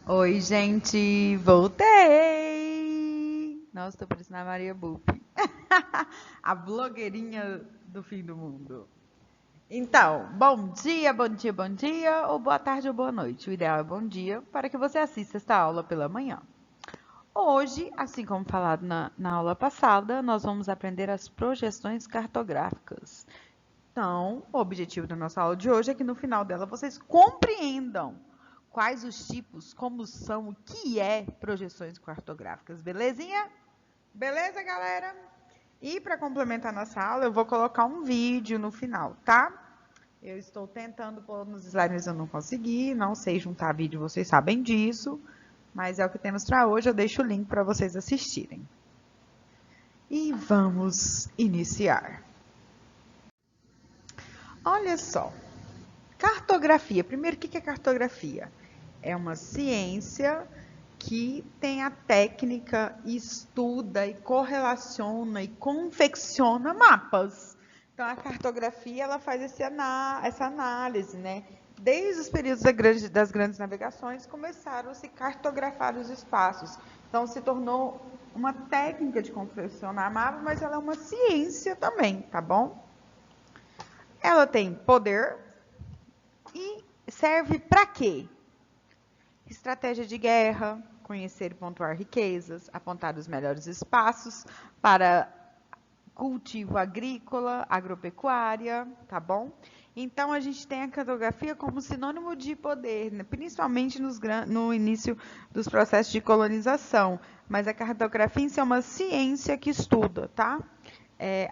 Oi, gente, voltei! Nossa, tô parecendo a Maria Buff, a blogueirinha do fim do mundo. Então, bom dia, ou boa tarde ou boa noite. O ideal é bom dia para que você assista esta aula pela manhã. Hoje, assim como falado na aula passada, nós vamos aprender as projeções cartográficas. Então, o objetivo da nossa aula de hoje é que no final dela vocês compreendam quais os tipos, como são, o que é projeções cartográficas. Belezinha? Beleza, galera? E para complementar nossa aula, eu vou colocar um vídeo no final, tá? Eu estou tentando pôr nos slides, eu não consegui, não sei juntar vídeo, vocês sabem disso, mas é o que temos para hoje, eu deixo o link para vocês assistirem. E vamos iniciar. Olha só, cartografia. Primeiro, o que é cartografia? É uma ciência que tem a técnica, estuda e correlaciona e confecciona mapas. Então, a cartografia ela faz essa análise, né? Desde os períodos das grandes navegações, começaram a se cartografar os espaços. Então, se tornou uma técnica de confeccionar mapa, mas ela é uma ciência também, tá bom? Ela tem poder e serve para quê? Estratégia de guerra, conhecer e pontuar riquezas, apontar os melhores espaços para cultivo agrícola, agropecuária, tá bom? Então, a gente tem a cartografia como sinônimo de poder, né? Principalmente no início dos processos de colonização. Mas a cartografia em si é uma ciência que estuda, tá?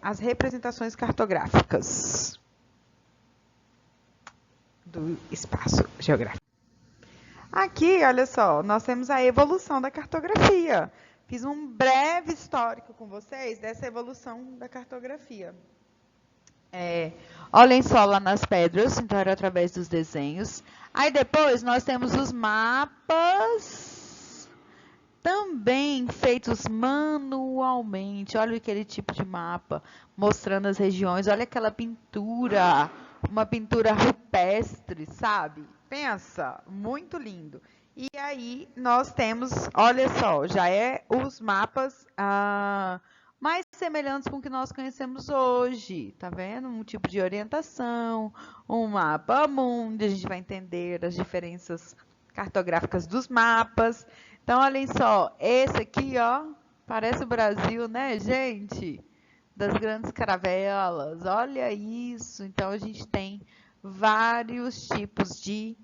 As representações cartográficas do espaço geográfico. Aqui, olha só, nós temos a evolução da cartografia. Fiz um breve histórico com vocês dessa evolução da cartografia. Olhem só lá nas pedras, então era através dos desenhos. Aí depois nós temos os mapas, também feitos manualmente. Olha aquele tipo de mapa, mostrando as regiões. Olha aquela pintura, uma pintura rupestre, sabe? Pensa, muito lindo. E aí nós temos, olha só, já é os mapas mais semelhantes com o que nós conhecemos hoje, tá vendo? Um tipo de orientação, um mapa mundi, a gente vai entender as diferenças cartográficas dos mapas. Então, olhem só, esse aqui, ó, parece o Brasil, né, gente? Das grandes caravelas, olha isso. Então, a gente tem vários tipos de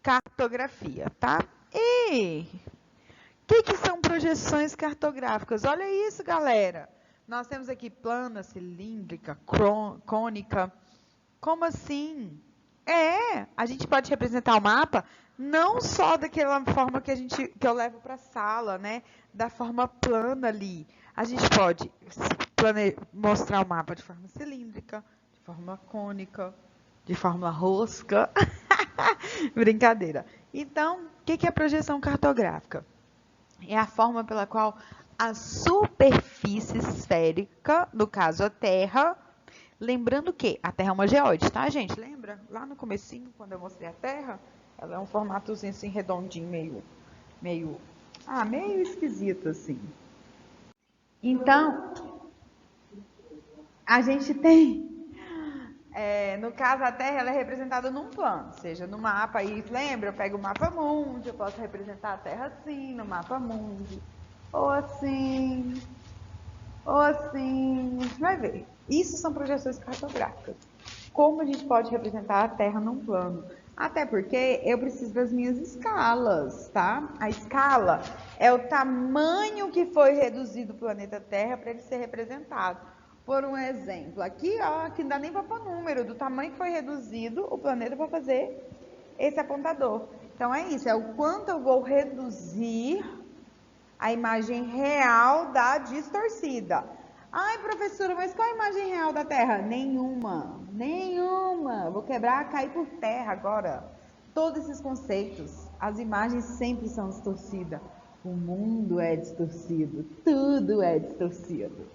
cartografia, tá? E o que são projeções cartográficas? Olha isso, galera. Nós temos aqui plana, cilíndrica, cônica. Como assim? A gente pode representar o mapa não só daquela forma que eu levo para a sala, né? Da forma plana ali. A gente pode mostrar o mapa de forma cilíndrica, de forma cônica, de forma rosca. Brincadeira. Então, o que é a projeção cartográfica? É a forma pela qual a superfície esférica, no caso a Terra, lembrando que a Terra é uma geóide, tá, gente? Lembra? Lá no comecinho, quando eu mostrei a Terra, ela é um formatozinho assim, redondinho, meio esquisito, assim. Então, a gente tem, no caso, a Terra ela é representada num plano, seja no mapa aí, lembra? Eu pego o mapa mundi, eu posso representar a Terra assim, no mapa mundi, ou assim, ou assim, a gente vai ver. Isso são projeções cartográficas. Como a gente pode representar a Terra num plano? Até porque eu preciso das minhas escalas, tá? A escala é o tamanho que foi reduzido do planeta Terra para ele ser representado. Por um exemplo, aqui, ó, aqui não dá nem para pôr número do tamanho que foi reduzido o planeta para fazer esse apontador. Então é isso, é o quanto eu vou reduzir a imagem real da distorcida. Ai, professora, mas qual a imagem real da Terra? Nenhuma, nenhuma. Vou quebrar, cair por terra agora. Todos esses conceitos, as imagens sempre são distorcidas. O mundo é distorcido, tudo é distorcido.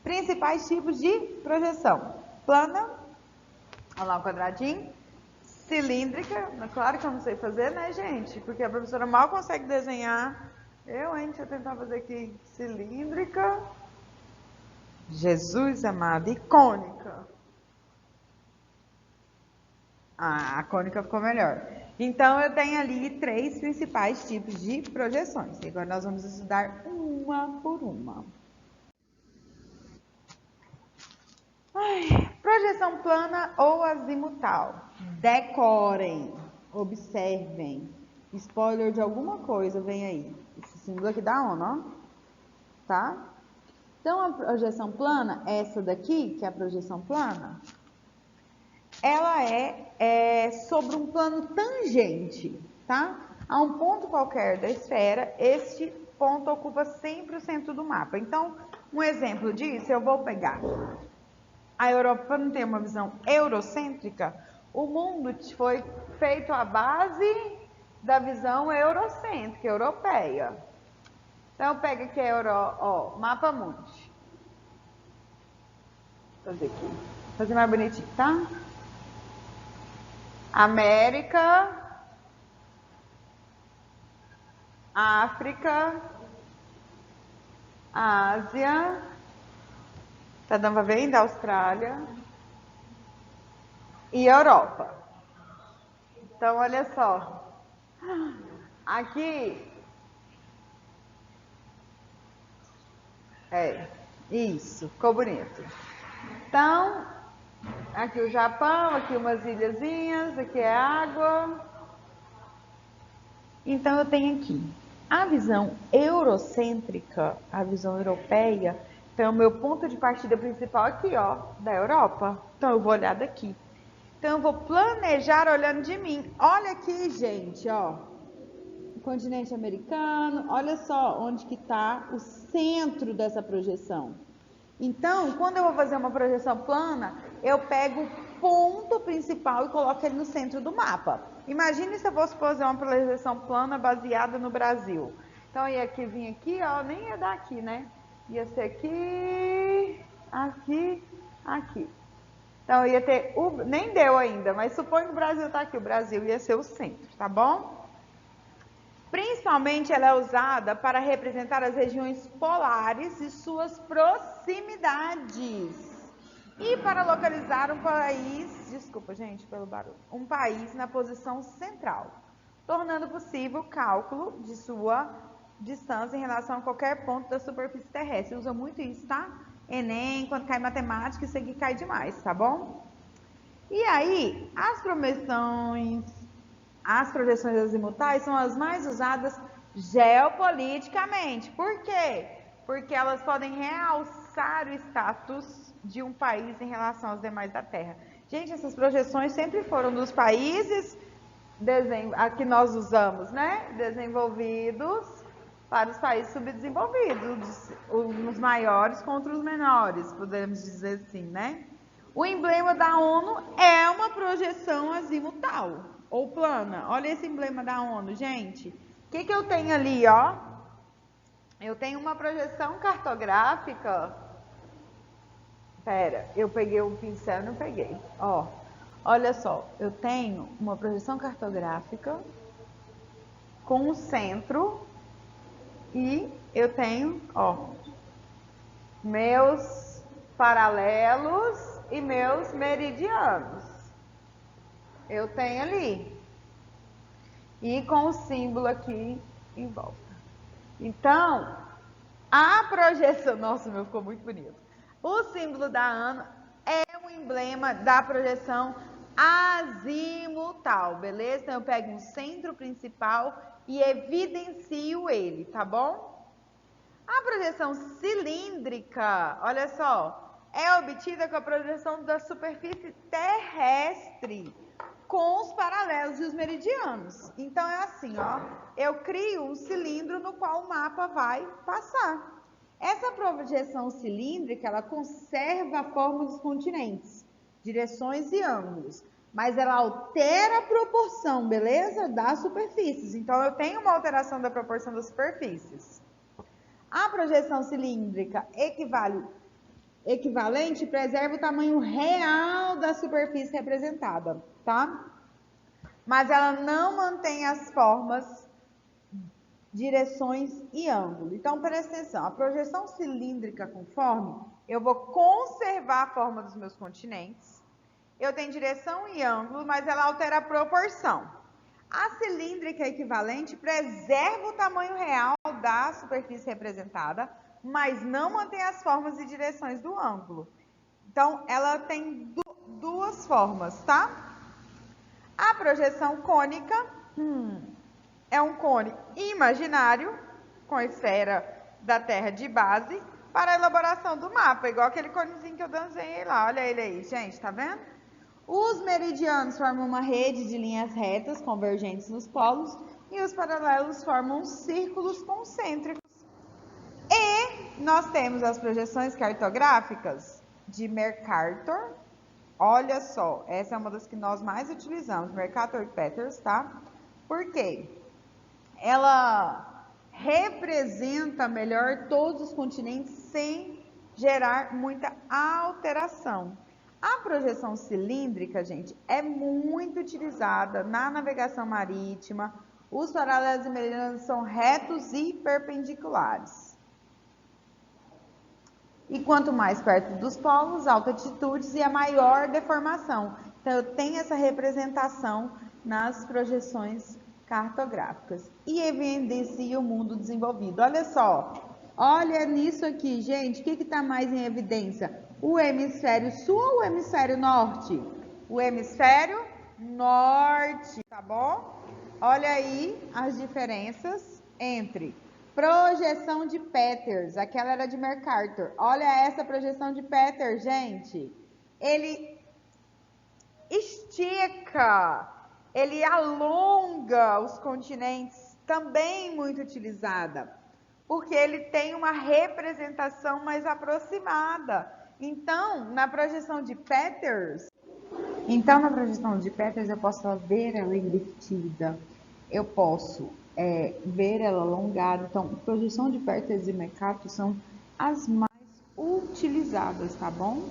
Principais tipos de projeção: plana, olha lá o quadradinho, cilíndrica, claro que eu não sei fazer, né, gente? Porque a professora mal consegue desenhar. Deixa eu tentar fazer aqui, cilíndrica. Jesus amado, e cônica. A cônica ficou melhor. Então, eu tenho ali 3 principais tipos de projeções. E agora nós vamos estudar uma por uma. Projeção plana ou azimutal. Decorem, observem. Spoiler de alguma coisa vem aí. Esse símbolo aqui da ONU, ó. Tá? Então, a projeção plana, essa daqui, que é a projeção plana, ela é sobre um plano tangente, tá? A um ponto qualquer da esfera, este ponto ocupa sempre o centro do mapa. Então, um exemplo disso, eu vou pegar a Europa, não tem uma visão eurocêntrica, o mundo foi feito à base da visão eurocêntrica, europeia. Então, eu pego aqui ó, mapa mundi. Vou fazer aqui. Vou fazer mais bonitinho, tá? América, África, Ásia, tá dando pra ver ainda? Austrália e Europa. Então, olha só. Aqui, isso, ficou bonito. Então, aqui o Japão, aqui umas ilhazinhas, aqui é água. Então, eu tenho aqui a visão eurocêntrica, a visão europeia. Então, o meu ponto de partida principal aqui, ó, da Europa. Então, eu vou olhar daqui. Então, eu vou planejar olhando de mim. Olha aqui, gente, ó. O continente americano. Olha só onde que está o centro dessa projeção. Então, quando eu vou fazer uma projeção plana, eu pego o ponto principal e coloco ele no centro do mapa. Imagine se eu fosse fazer uma projeção plana baseada no Brasil. Então, eu ia aqui, vir aqui, ó, nem ia dar aqui, né? Ia ser aqui, aqui, aqui. Então, ia ter, nem deu ainda, mas suponho que o Brasil está aqui. O Brasil ia ser o centro, tá bom? Principalmente ela é usada para representar as regiões polares e suas proximidades. E para localizar um país, desculpa gente pelo barulho, um país na posição central, tornando possível o cálculo de sua distância em relação a qualquer ponto da superfície terrestre. Usa muito isso, tá? Enem, quando cai matemática, isso aqui cai demais, tá bom? E aí, as projeções azimutais são as mais usadas geopoliticamente. Por quê? Porque elas podem realçar o status de um país em relação aos demais da Terra. Gente, essas projeções sempre foram dos países que nós usamos, né? Desenvolvidos para os países subdesenvolvidos, os maiores contra os menores, podemos dizer assim, né? O emblema da ONU é uma projeção azimutal ou plana. Olha esse emblema da ONU, gente. O que eu tenho ali, ó? Eu tenho uma projeção cartográfica. Pera, eu peguei o pincel e não peguei. Ó, olha só, eu tenho uma projeção cartográfica com o centro e eu tenho, ó, meus paralelos e meus meridianos. Eu tenho ali. E com o símbolo aqui em volta. Então, a projeção... Nossa, meu, ficou muito bonito. O símbolo da ONU é um emblema da projeção azimutal, beleza? Então, eu pego um centro principal e evidencio ele, tá bom? A projeção cilíndrica, olha só, é obtida com a projeção da superfície terrestre com os paralelos e os meridianos. Então, é assim, ó, eu crio um cilindro no qual o mapa vai passar. Essa projeção cilíndrica, ela conserva a forma dos continentes, direções e ângulos, mas ela altera a proporção, beleza? Das superfícies. Então, eu tenho uma alteração da proporção das superfícies. A projeção cilíndrica equivalente preserva o tamanho real da superfície representada, tá? mas ela não mantém as formas, direções e ângulo. Então, presta atenção, a projeção cilíndrica conforme, eu vou conservar a forma dos meus continentes, eu tenho direção e ângulo, mas ela altera a proporção. A cilíndrica equivalente preserva o tamanho real da superfície representada, mas não mantém as formas e direções do ângulo. Então, ela tem duas formas, tá? A projeção cônica é um cone imaginário, com a esfera da Terra de base, para a elaboração do mapa, igual aquele conezinho que eu desenhei lá. Olha ele aí, gente, tá vendo? Os meridianos formam uma rede de linhas retas convergentes nos polos e os paralelos formam círculos concêntricos. E nós temos as projeções cartográficas de Mercator. Olha só, essa é uma das que nós mais utilizamos, Mercator e Peters, tá? Por quê? Ela representa melhor todos os continentes sem gerar muita alteração. A projeção cilíndrica, gente, é muito utilizada na navegação marítima. Os paralelos e meridianos são retos e perpendiculares. E quanto mais perto dos polos, altitudes e a maior deformação. Então, eu tenho essa representação nas projeções cartográficas. E evidencia o mundo desenvolvido. Olha só, olha nisso aqui, gente, o que está mais em evidência? O hemisfério sul ou o hemisfério norte? O hemisfério norte, tá bom? Olha aí as diferenças entre projeção de Peters, aquela era de Mercator. Olha essa projeção de Peters, gente. Ele estica, ele alonga os continentes, também muito utilizada, porque ele tem uma representação mais aproximada. Então, na projeção de Peters, eu posso ver ela invertida, eu posso ver ela alongada. Então, projeção de Peters e Mercator são as mais utilizadas, tá bom?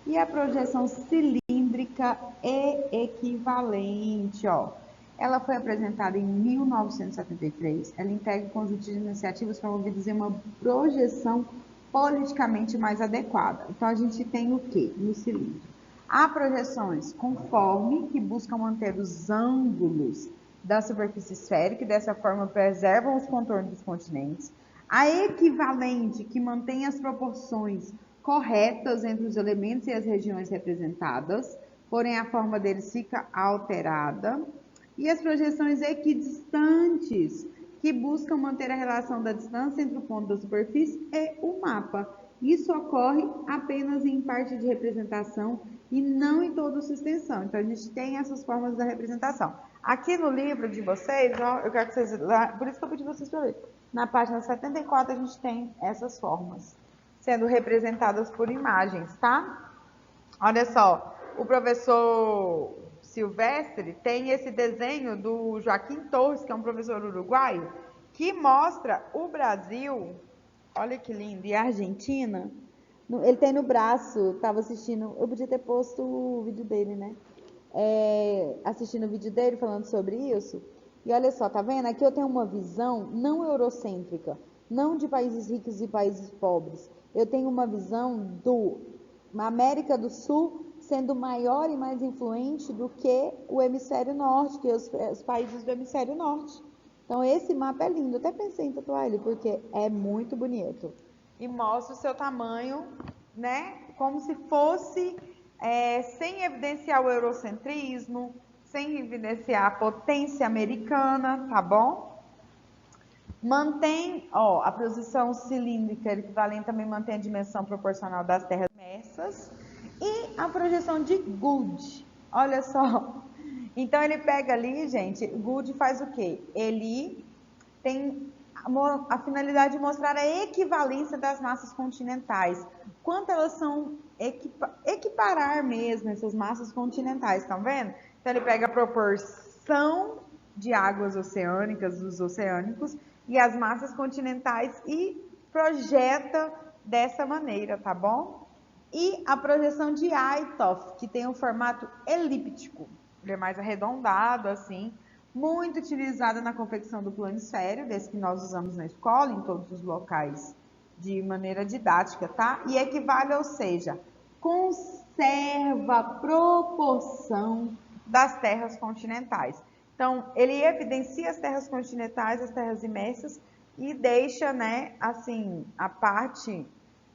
E a projeção cilíndrica é equivalente, ó. Ela foi apresentada em 1973. Ela integra um conjunto de iniciativas promovidas em uma projeção politicamente mais adequada. Então, a gente tem o quê? No cilindro. Há projeções conforme, que buscam manter os ângulos da superfície esférica e dessa forma preservam os contornos dos continentes. A equivalente, que mantém as proporções corretas entre os elementos e as regiões representadas, porém a forma deles fica alterada. E as projeções equidistantes, que buscam manter a relação da distância entre o ponto da superfície e o mapa. Isso ocorre apenas em parte de representação e não em toda a sua extensão. Então, a gente tem essas formas da representação. Aqui no livro de vocês, ó, eu quero que vocês... Por isso que eu pedi vocês para ler. Na página 74, a gente tem essas formas sendo representadas por imagens, tá? Olha só, o professor Silvestre tem esse desenho do Joaquim Torres, que é um professor uruguaio, que mostra o Brasil, olha que lindo, e a Argentina. Ele tem no braço, estava assistindo, eu podia ter posto o vídeo dele, né? Assistindo o vídeo dele falando sobre isso. E olha só, tá vendo? Aqui eu tenho uma visão não eurocêntrica, não de países ricos e países pobres. Eu tenho uma visão do América do Sul sendo maior e mais influente do que o hemisfério norte, que os países do hemisfério norte. Então, esse mapa é lindo. Eu até pensei em tatuar ele, porque é muito bonito. E mostra o seu tamanho, né? Como se fosse, sem evidenciar o eurocentrismo, sem evidenciar a potência americana, tá bom? Mantém, ó, a posição cilíndrica equivalente também mantém a dimensão proporcional das terras imersas. E a projeção de Gould, olha só. Então, ele pega ali, gente, Gould faz o quê? Ele tem a finalidade de mostrar a equivalência das massas continentais. Quanto elas são, equiparar mesmo essas massas continentais, estão vendo? Então, ele pega a proporção de águas oceânicas, dos oceânicos, e as massas continentais e projeta dessa maneira, tá bom? E a projeção de Aitov, que tem um formato elíptico. Ele é mais arredondado, assim, muito utilizado na confecção do planisfério, desse que nós usamos na escola, em todos os locais, de maneira didática, tá? E equivale, ou seja, conserva a proporção das terras continentais. Então, ele evidencia as terras continentais, as terras imersas, e deixa, né, assim, a parte...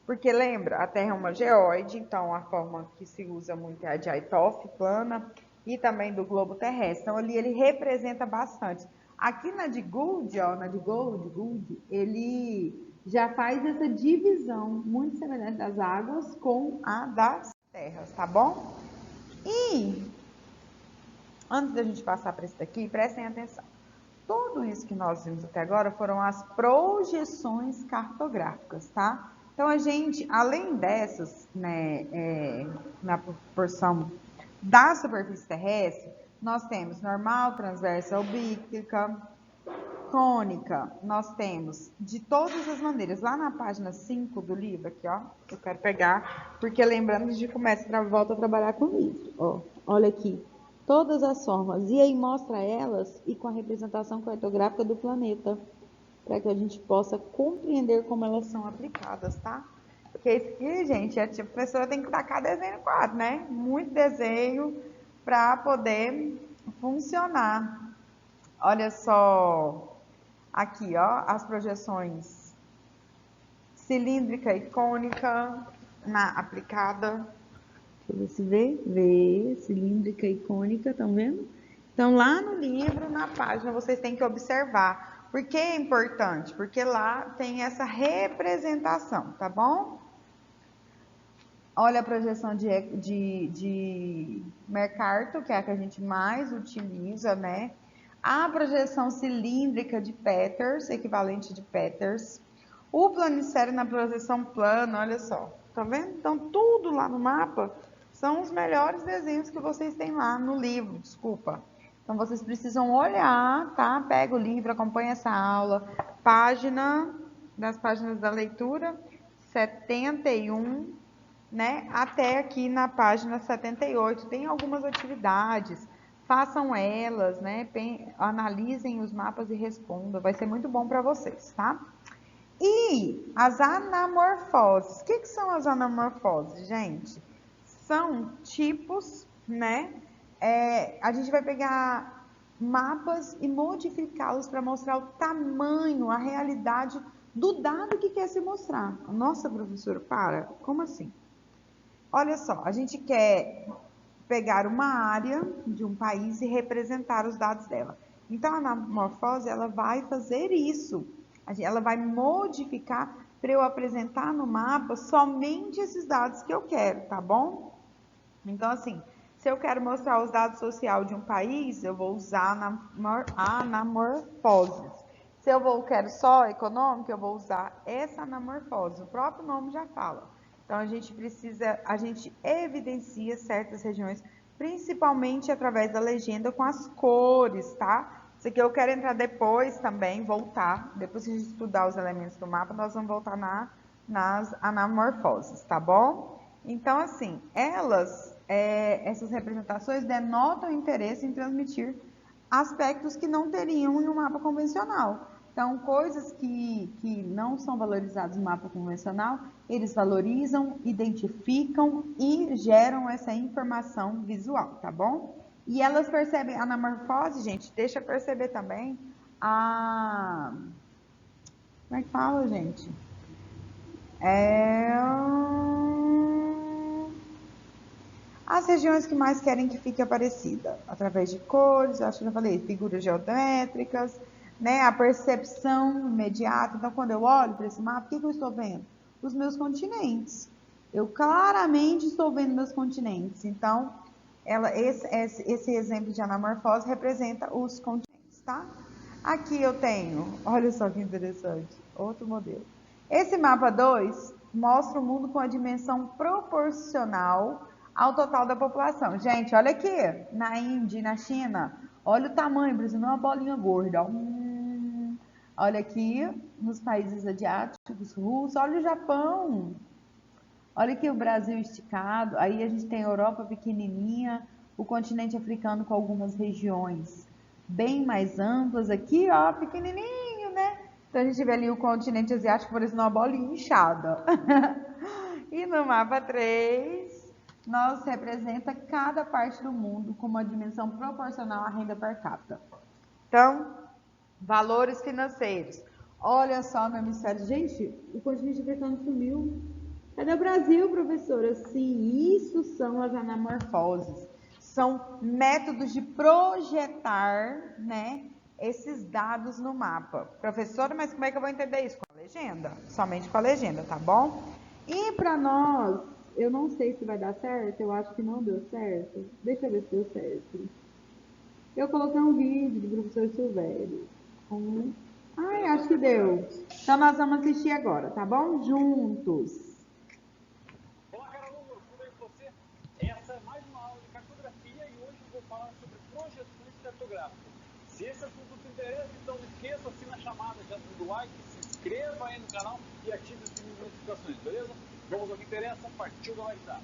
Porque lembra, a Terra é uma geóide, então a forma que se usa muito é a de Aitoff, plana, e também do globo terrestre. Então, ali ele representa bastante. Aqui na de Gould, ó, na de Gould, ele já faz essa divisão muito semelhante das águas com a das terras, tá bom? E, antes da gente passar para esse daqui, prestem atenção. Tudo isso que nós vimos até agora foram as projeções cartográficas, tá? Então, a gente, além dessas, né, na proporção da superfície terrestre, nós temos normal, transversa, oblíqua, cônica. Nós temos de todas as maneiras. Lá na página 5 do livro, aqui, ó, eu quero pegar, porque lembrando que a gente volta a trabalhar com o livro. Ó, olha aqui. Todas as formas. E aí mostra elas e com a representação cartográfica do planeta, para que a gente possa compreender como elas são aplicadas, tá? Porque isso aqui, gente, a professora tem que tacar desenho no quadro, né? Muito desenho para poder funcionar. Olha só, aqui, ó, as projeções cilíndrica e cônica aplicada. Deixa eu ver se vê, cilíndrica e cônica, estão vendo? Então, lá no livro, na página, vocês têm que observar. Por que é importante? Porque lá tem essa representação, tá bom? Olha a projeção de Mercator, que é a que a gente mais utiliza, né? A projeção cilíndrica de Peters, equivalente de Peters. O planisfério na projeção plana, olha só. Tá vendo? Então, tudo lá no mapa são os melhores desenhos que vocês têm lá no livro, desculpa. Então, vocês precisam olhar, tá? Pega o livro, acompanha essa aula. Das páginas da leitura, 71, né? Até aqui na página 78. Tem algumas atividades. Façam elas, né? Analisem os mapas e respondam. Vai ser muito bom para vocês, tá? E as anamorfoses. O que são as anamorfoses, gente? São tipos, né? A gente vai pegar mapas e modificá-los para mostrar o tamanho, a realidade do dado que quer se mostrar. Nossa, professora, como assim? Olha só, a gente quer pegar uma área de um país e representar os dados dela. Então, a anamorfose, ela vai fazer isso. Ela vai modificar para eu apresentar no mapa somente esses dados que eu quero, tá bom? Então, assim, se eu quero mostrar os dados sociais de um país, eu vou usar anamorfose. Se eu quero só econômico, eu vou usar essa anamorfose. O próprio nome já fala. Então, a gente evidencia certas regiões, principalmente através da legenda com as cores, tá? Isso aqui eu quero entrar depois também, depois que a gente estudar os elementos do mapa, nós vamos voltar nas anamorfoses, tá bom? Então, assim, essas representações denotam interesse em transmitir aspectos que não teriam em um mapa convencional. Então, coisas que não são valorizadas no mapa convencional, eles valorizam, identificam e geram essa informação visual, tá bom? E elas percebem a anamorfose, gente, deixa perceber também como é que fala, gente? As regiões que mais querem que fique aparecida, através de cores, eu acho que eu já falei, figuras geométricas, né? A percepção imediata. Então, quando eu olho para esse mapa, o que eu estou vendo? Os meus continentes. Eu claramente estou vendo meus continentes. Então, esse exemplo de anamorfose representa os continentes, tá? Aqui eu tenho, olha só que interessante, outro modelo. Esse mapa 2 mostra o mundo com a dimensão proporcional ao total da população. Gente, olha aqui, na Índia e na China, olha o tamanho, por exemplo, uma bolinha gorda. Olha aqui, nos países asiáticos, russos, olha o Japão. Olha aqui o Brasil esticado, aí a gente tem a Europa pequenininha, O continente africano com algumas regiões bem mais amplas aqui, ó, pequenininho, né? Então a gente vê ali o continente asiático parecendo uma bolinha inchada. E no mapa 3, nós representa cada parte do mundo com uma dimensão proporcional à renda per capita. Então, valores financeiros. Olha só no hemisfério. Gente, o continente africano sumiu. Cadê o Brasil, professora? Sim, isso são as anamorfoses. São métodos de projetar, né, esses dados no mapa. Professora, mas como é que eu vou entender isso? Com a legenda. Somente com a legenda, tá bom? E para nós, eu não sei se vai dar certo, eu acho que não deu certo. Deixa eu ver se deu certo. Eu coloquei um vídeo do professor Silvério. Ai, acho que deu. Então nós vamos assistir agora, tá bom? Juntos. Olá, cara aluno, tudo bem com você? Essa é mais uma aula de cartografia e hoje eu vou falar sobre projeções cartográficas. Se esse assunto te interessa, então não esqueça, assina a chamada, já dando like, se inscreva aí no canal e ative o sininho de notificações, beleza? Vamos ao que interessa, partiu gabaritar.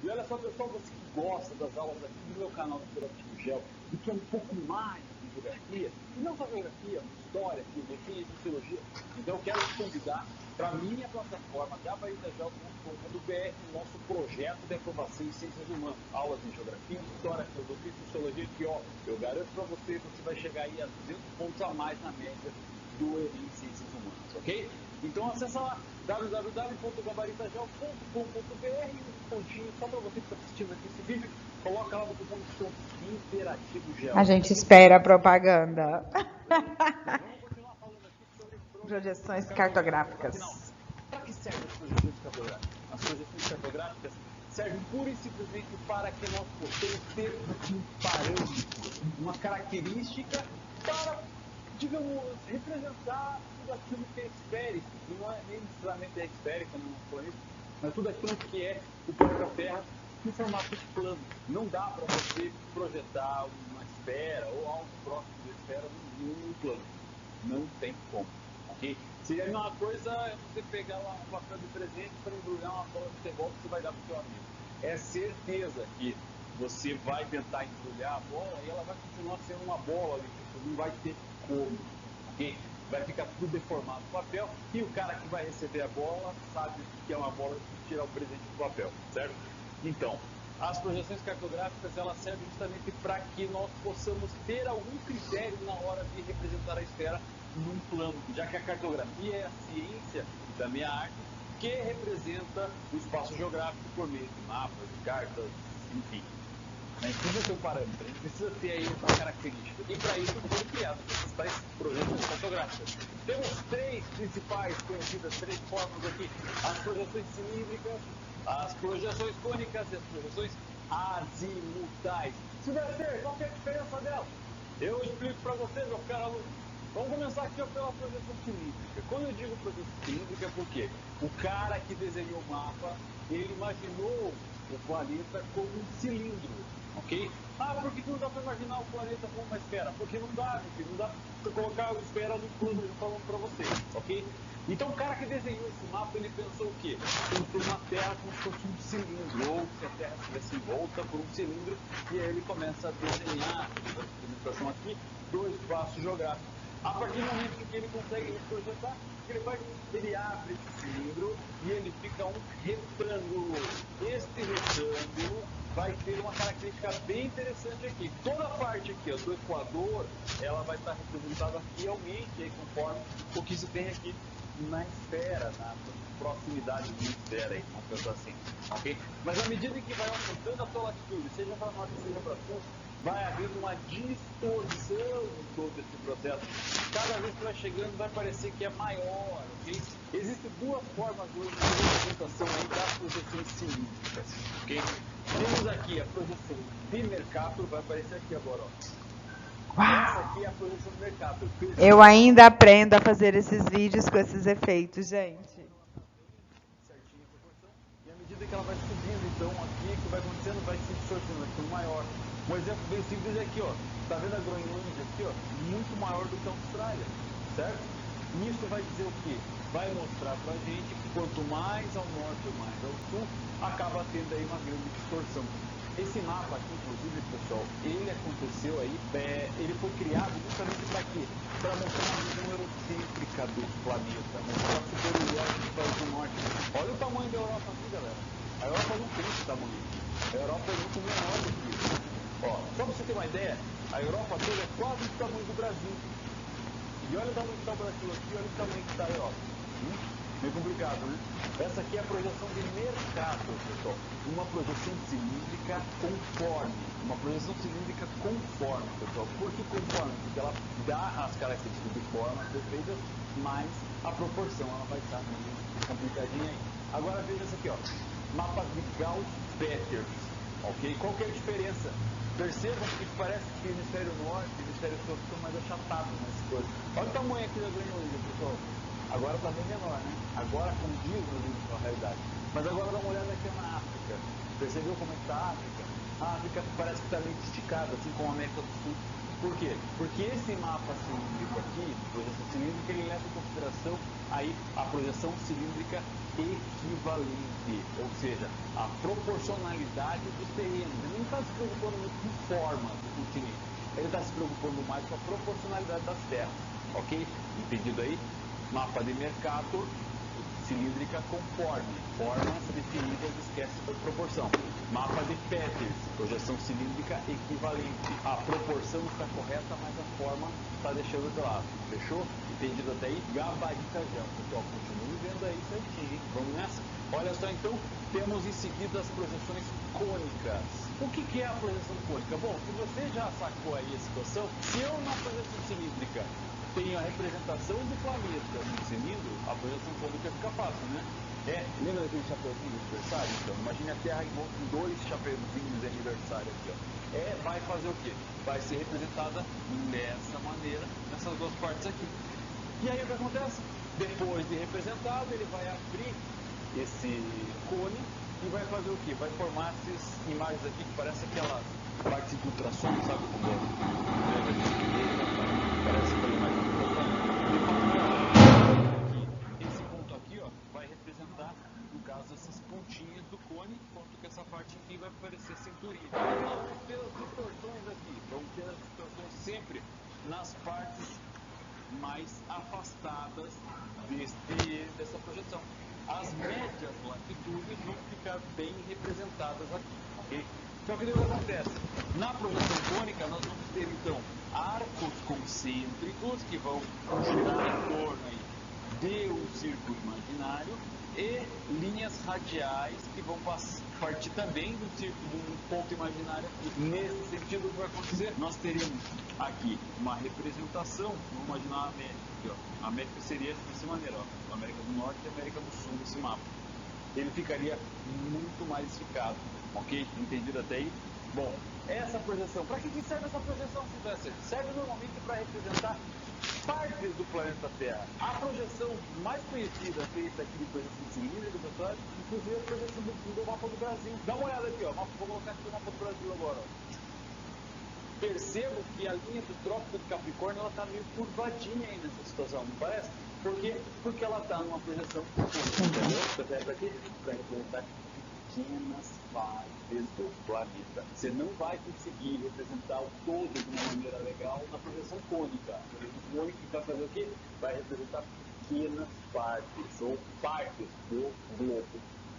E olha só, pessoal, você que gosta das aulas aqui no meu canal do Interativo Geo e quer um pouco mais de geografia, e não só geografia, história, filosofia e sociologia, então eu quero te convidar para a minha plataforma gabaritajel.com.br, nosso projeto de aprovação em ciências humanas, aulas em geografia, história, filosofia e sociologia, que ó, eu garanto para você, você vai chegar aí a 200 pontos a mais na média do Enem em ciências humanas, ok? Então acessa lá www.gabaritajel.com.br, um pontinho só para você que está assistindo aqui esse vídeo, coloca lá no cupom de desconto Interativo Gel. A gente espera a propaganda. Vamos continuar falando aqui sobre Projeções cartográficas. Para que servem as projeções cartográficas? As projeções cartográficas servem pura e simplesmente para que nós possamos ter um parâmetro, uma característica para, digamos, representar tudo aquilo que é esférico, que não é nem necessariamente esférico no nosso planeta, mas tudo aquilo que é o planeta Terra em formato plano. Não dá para você projetar uma esfera ou algo próximo da esfera no plano. Não tem como, ok? Seria a mesma coisa você pegar lá um papel de presente para embrulhar uma bola de futebol que você vai dar para o seu amigo. É certeza que você vai tentar embrulhar a bola e ela vai continuar sendo uma bola ali, não vai ter como, ok? Vai ficar tudo deformado no papel e o cara que vai receber a bola sabe que é uma bola de tirar o presente do papel, certo? Então, as projeções cartográficas elas servem justamente para que nós possamos ter algum critério na hora de representar a esfera num plano, já que a cartografia é a ciência e também a arte que representa o espaço geográfico por meio de mapas, de cartas, enfim. A gente precisa ter um parâmetro, a gente precisa ter aí uma característica. E para isso foram criadas essas tais projeções cartográficas. Temos três principais conhecidas, três formas aqui. As projeções cilíndricas, as projeções cônicas e as projeções azimutais. Silvestre, qual que é a diferença delas? Eu explico para você, meu caro aluno. Vamos começar aqui pela projeção cilíndrica. Quando eu digo projeção cilíndrica, é porque o cara que desenhou o mapa, ele imaginou o planeta como um cilindro, ok? Ah, por que não dá para imaginar o planeta como uma esfera? Porque não dá, meu filho, não dá para colocar a esfera no plano, eu falando para vocês, ok? Então o cara que desenhou esse mapa, ele pensou o quê? Pensou uma Terra como se fosse um cilindro, ou se a Terra estivesse envolta por um cilindro, e aí ele começa a desenhar essa representação aqui do espaço geográfico. A partir do momento que ele consegue projetar, ele faz, ele abre esse cilindro e ele fica um retângulo. Este retângulo vai ter uma característica bem interessante aqui. Toda a parte aqui ó, do equador, ela vai estar representada fielmente aí, conforme o que se tem aqui na esfera, na proximidade de uma esfera, aí, vamos pensar assim, ok? Mas à medida que vai aumentando a sua latitude, seja para norte, seja para sul, vai havendo uma distorção de todo esse processo. Cada vez que vai chegando, vai parecer que é maior, ok? Existem duas formas hoje de representação aí das projeções cilíndricas, ok? Temos aqui a projeção de Mercator, vai aparecer aqui agora, ó. Essa aqui é a projeção do Mercator. Eu ainda aprendo a fazer esses vídeos com esses efeitos, gente. Certinho a proporção. E à medida que ela vai subindo, então, aqui o que vai acontecendo vai se distorcendo, vai ficando maior. Um exemplo bem simples é aqui, ó. Tá vendo a Groenlândia aqui, ó? Muito maior do que a Austrália, certo? Nisso vai dizer o quê? Vai mostrar pra gente que quanto mais ao norte ou mais ao sul, acaba tendo aí uma grande distorção. Esse mapa aqui, inclusive, pessoal, ele aconteceu aí, ele foi criado justamente para quê? Para mostrar uma visão eurocêntrica do planeta, mostrar a superioridade dos países do norte. Olha o tamanho da Europa aqui, galera. A Europa não tem esse tamanho. A Europa é muito menor do que isso. Ó, só para você ter uma ideia, a Europa toda é quase o tamanho do Brasil. E olha o tamanho que está o Brasil aqui, olha o tamanho que está a Europa. Meio complicado, né? Essa aqui é a projeção de Mercator, pessoal. Uma projeção cilíndrica conforme. Uma projeção cilíndrica conforme, pessoal. Por que conforme? Porque ela dá as características de formas perfeitas, mas a proporção ela vai estar meio complicadinha aí. Agora veja essa aqui, ó. Mapa de Gauss-Peters. Ok? Qual que é a diferença? Percebam que parece que o hemisfério norte e o hemisfério sul estão mais achatados nessas coisas. Olha o tamanho aqui da Groenlândia, pessoal. Agora está bem menor, né? Agora condiz com a realidade. Mas agora dá uma olhada aqui na África. Percebeu como é que está a África? A África parece que está meio esticada, assim como a América do Sul. Por quê? Porque esse mapa cilíndrico aqui, projeção cilíndrica, ele leva em consideração aí a projeção cilíndrica equivalente, ou seja, a proporcionalidade dos terrenos. Ele não está se preocupando muito com forma do continente, ele está se preocupando mais com a proporcionalidade das terras, ok? Entendido aí? Mapa de Mercator, cilíndrica conforme, formas definidas, esquece da proporção. Mapa de Peters, projeção cilíndrica equivalente. A proporção está correta, mas a forma está deixando de lado. Fechou? Entendido até aí? Gabarita já. Pessoal, continue vendo aí certinho, hein? Vamos nessa? Olha só, então, temos em seguida as projeções cônicas. O que é a projeção cônica? Bom, se você já sacou aí a situação, se eu na projeção cilíndrica tenho a representação do planeta no cilindro, a projeção cônica fica fácil, né? Lembra daquele chapeuzinho de aniversário? Então, imagine a Terra em volta com dois chapeuzinhos de aniversário aqui, ó. Vai fazer o quê? Vai ser representada dessa maneira, nessas duas partes aqui. E aí o que acontece? Depois de representado, ele vai abrir esse cone e vai fazer o quê? Vai formar essas imagens aqui que parece aquela parte de ultrassom, sabe como é? Parece aquela imagem de ultrassom. Esse ponto aqui, ó, vai representar, no caso, essas pontinhas do cone, enquanto que essa parte aqui vai parecer cinturinha. Então, nós vamos ter as distorções aqui. Vamos ter as distorções sempre nas partes mais afastadas dessa projeção. As médias latitudes vão ficar bem representadas aqui, ok? Só que o que acontece? Na projeção cônica, nós vamos ter, então, arcos concêntricos que vão girar em torno aí de um círculo imaginário e linhas radiais que vão partir também do círculo, de um ponto imaginário aqui. Nesse sentido, o que vai acontecer? Nós teremos aqui uma representação, vamos imaginar a América aqui, ó. A América seria dessa maneira, ó. A América do Norte e a América do Sul nesse mapa. Ele ficaria muito mais esticado, ok? Entendido até aí? Bom, essa projeção, para que serve essa projeção, Silvestre? Serve normalmente para representar partes do planeta Terra. A projeção mais conhecida feita aqui de projeção cilíndrica, pessoal, inclusive a projeção do mapa do Brasil. Dá uma olhada aqui, ó. Vou colocar aqui o mapa do Brasil agora, ó. Percebo que a linha do Trópico de Capricórnio ela está meio curvadinha aí nessa situação, não parece? Por quê? Porque ela está numa projeção, entendeu? Percebe aqui? Para representar pequenas partes do planeta. Você não vai conseguir representar o todo de uma maneira legal na projeção cônica. A projeção cônica vai fazer o quê? Vai representar pequenas partes ou partes do globo.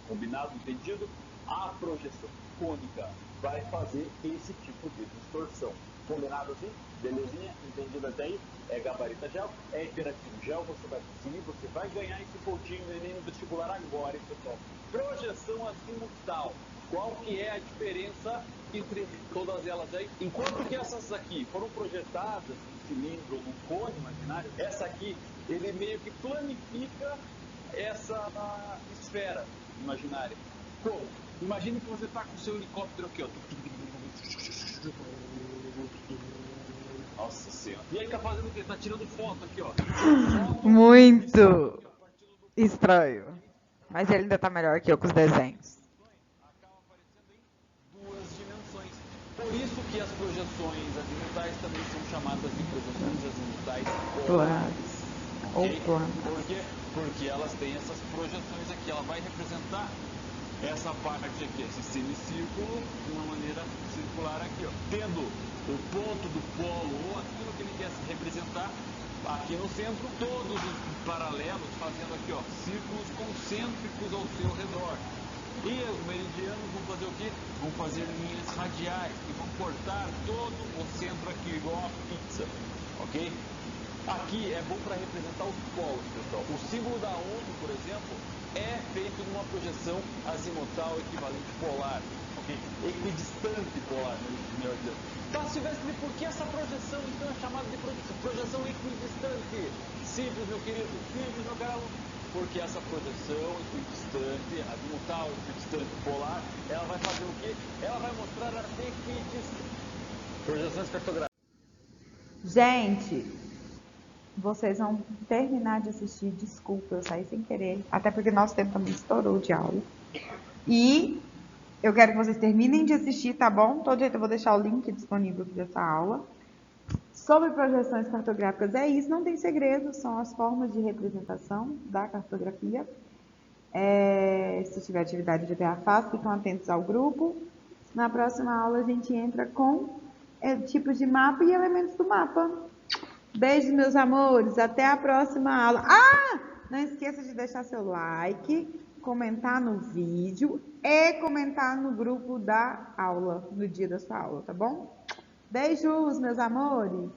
Combinado? Entendido? A projeção cônica vai fazer esse tipo de distorção. Combinado assim? Belezinha? Entendido até aí? É gabarita gel, é interativo gel, você vai conseguir, você vai ganhar esse pontinho no Enem no vestibular agora, hein, pessoal? Projeção azimutal. Qual que é a diferença entre todas elas aí? Enquanto que essas aqui foram projetadas no cilindro ou no cone imaginário, essa aqui, ele meio que planifica essa esfera imaginária. Como? Imagine que você está com o seu helicóptero aqui, ó. Nossa senhora. E aí tá fazendo o quê? Tá tirando foto aqui, ó. Muito estranho. Mas ele ainda tá melhor que eu com os desenhos. Acaba aparecendo em duas dimensões. Por isso que as projeções azimutais também são chamadas de projeções azimutais polares. Ou ok? planta. Por quê? Porque elas têm essas projeções aqui. Ela vai representar essa parte aqui, esse semicírculo, de uma maneira circular aqui, ó. Tendo o ponto do polo ou aquilo que ele quer representar aqui no centro, todos os paralelos fazendo aqui, ó, círculos concêntricos ao seu redor. E os meridianos vão fazer o quê? Vão fazer linhas radiais que vão cortar todo o centro aqui, igual uma pizza, ok? Aqui é bom para representar os polos, pessoal. O símbolo da ONU, por exemplo, é feito numa projeção azimutal equivalente polar, ok? Equidistante polar, melhor dizendo. Tá, Silvestre, por que essa projeção então é chamada de projeção equidistante? Simples, meu querido, simples, meu caro. Porque essa projeção equidistante, azimutal, equidistante polar, ela vai fazer o quê? Ela vai mostrar as equidistâncias. Projeções cartográficas. Gente, vocês vão terminar de assistir, desculpa, eu saí sem querer, até porque nosso tempo também estourou de aula. E eu quero que vocês terminem de assistir, tá bom? Todo jeito eu vou deixar o link disponível aqui dessa aula. Sobre projeções cartográficas é isso, não tem segredo, são as formas de representação da cartografia. Se tiver atividade de PA fácil, ficam atentos ao grupo. Na próxima aula a gente entra com tipos de mapa e elementos do mapa. Beijos, meus amores, até a próxima aula. Ah, não esqueça de deixar seu like, comentar no vídeo e comentar no grupo da aula, no dia da sua aula, tá bom? Beijos, meus amores!